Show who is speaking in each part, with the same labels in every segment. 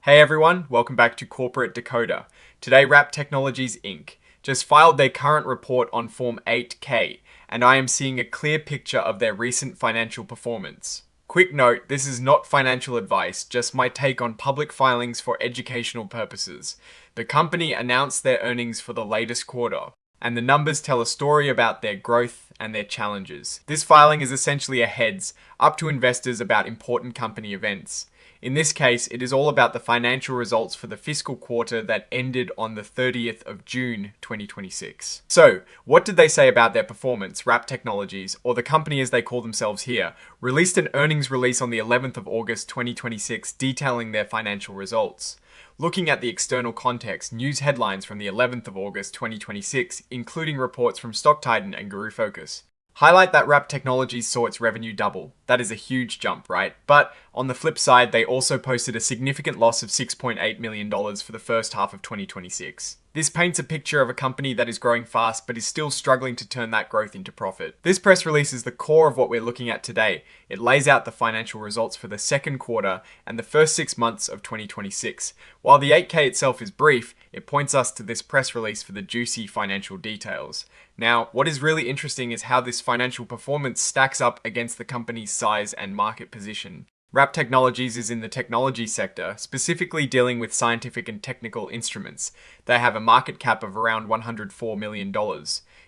Speaker 1: Hey everyone, welcome back to Corporate Decoder. Today, Wrap Technologies Inc. just filed their current report on Form 8K, and I am seeing a clear picture of their recent financial performance. Quick note, this is not financial advice, just my take on public filings for educational purposes. The company announced their earnings for the latest quarter, and the numbers tell a story about their growth and their challenges. This filing is essentially a heads up to investors about important company events. In this case, it is all about the financial results for the fiscal quarter that ended on the 30th of June 2026. So, what did they say about their performance? Wrap Technologies, or the company as they call themselves here, released an earnings release on the 11th of August 2026 detailing their financial results. Looking at the external context, news headlines from the 11th of August 2026, including reports from StockTitan and Guru Focus, highlight that Wrap Technologies saw its revenue double. That is a huge jump, right? But on the flip side, they also posted a significant loss of $6.8 million for the first half of 2026. This paints a picture of a company that is growing fast but is still struggling to turn that growth into profit. This press release is the core of what we're looking at today. It lays out the financial results for the second quarter and the first 6 months of 2026. While the 8K itself is brief, it points us to this press release for the juicy financial details. Now, what is really interesting is how this financial performance stacks up against the company's size and market position. Wrap Technologies is in the technology sector, specifically dealing with scientific and technical instruments. They have a market cap of around $104 million.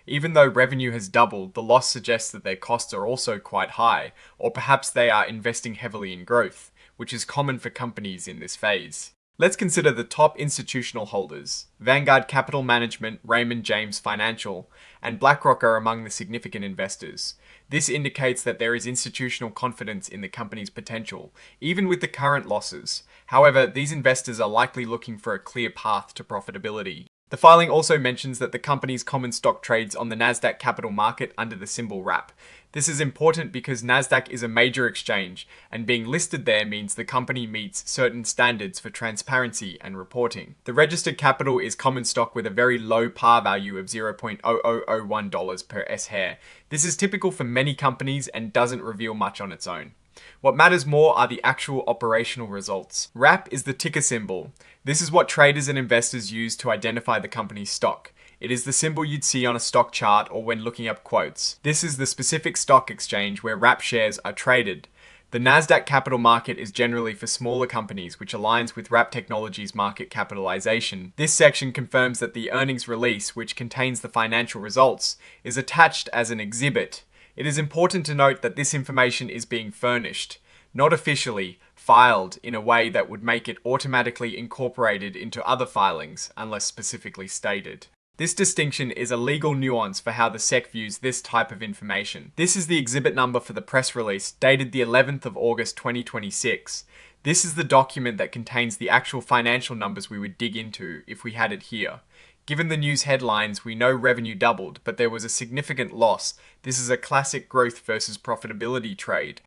Speaker 1: Even though revenue has doubled, the loss suggests that their costs are also quite high, or perhaps they are investing heavily in growth, which is common for companies in this phase. Let's consider the top institutional holders. Vanguard Capital Management, Raymond James Financial, and BlackRock are among the significant investors. This indicates that there is institutional confidence in the company's potential, even with the current losses. However, these investors are likely looking for a clear path to profitability. The filing also mentions that the company's common stock trades on the Nasdaq capital market under the symbol WRAP. This is important because Nasdaq is a major exchange, and being listed there means the company meets certain standards for transparency and reporting. The registered capital is common stock with a very low par value of $0.0001 per S-share. This is typical for many companies and doesn't reveal much on its own. What matters more are the actual operational results. WRAP is the ticker symbol. This is what traders and investors use to identify the company's stock. It is the symbol you'd see on a stock chart or when looking up quotes. This is the specific stock exchange where WRAP shares are traded. The Nasdaq capital market is generally for smaller companies, which aligns with Wrap Technologies' market capitalization. This section confirms that the earnings release, which contains the financial results, is attached as an exhibit. It is important to note that this information is being furnished, not officially filed in a way that would make it automatically incorporated into other filings, unless specifically stated. This distinction is a legal nuance for how the SEC views this type of information. This is the exhibit number for the press release, dated the 11th of August 2026. This is the document that contains the actual financial numbers we would dig into if we had it here. Given the news headlines, we know revenue doubled, but there was a significant loss. This is a classic growth versus profitability trade.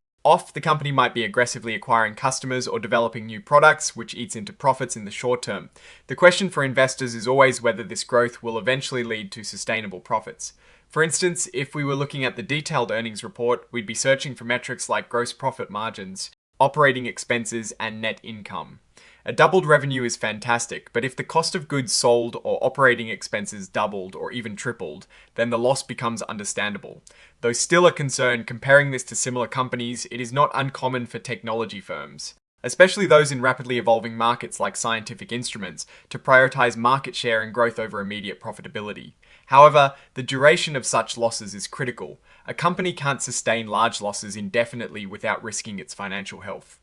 Speaker 1: The company might be aggressively acquiring customers or developing new products, which eats into profits in the short term. The question for investors is always whether this growth will eventually lead to sustainable profits. For instance, if we were looking at the detailed earnings report, we'd be searching for metrics like gross profit margins, operating expenses, and net income. A doubled revenue is fantastic, but if the cost of goods sold or operating expenses doubled or even tripled, then the loss becomes understandable. Though still a concern comparing this to similar companies, it is not uncommon for technology firms, especially those in rapidly evolving markets like scientific instruments, to prioritize market share and growth over immediate profitability. However, the duration of such losses is critical. A company can't sustain large losses indefinitely without risking its financial health.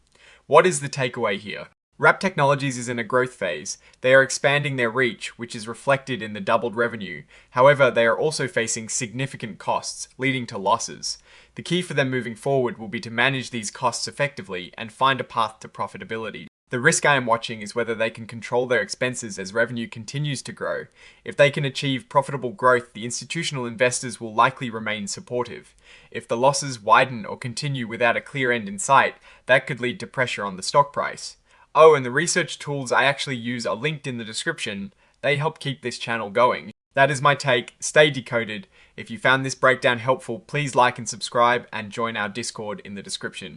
Speaker 1: What is the takeaway here? Wrap Technologies is in a growth phase. They are expanding their reach, which is reflected in the doubled revenue. However, they are also facing significant costs, leading to losses. The key for them moving forward will be to manage these costs effectively and find a path to profitability. The risk I am watching is whether they can control their expenses as revenue continues to grow. If they can achieve profitable growth, the institutional investors will likely remain supportive. If the losses widen or continue without a clear end in sight, that could lead to pressure on the stock price. Oh, and the research tools I actually use are linked in the description. They help keep this channel going. That is my take. Stay decoded. If you found this breakdown helpful, please like and subscribe and join our Discord in the description.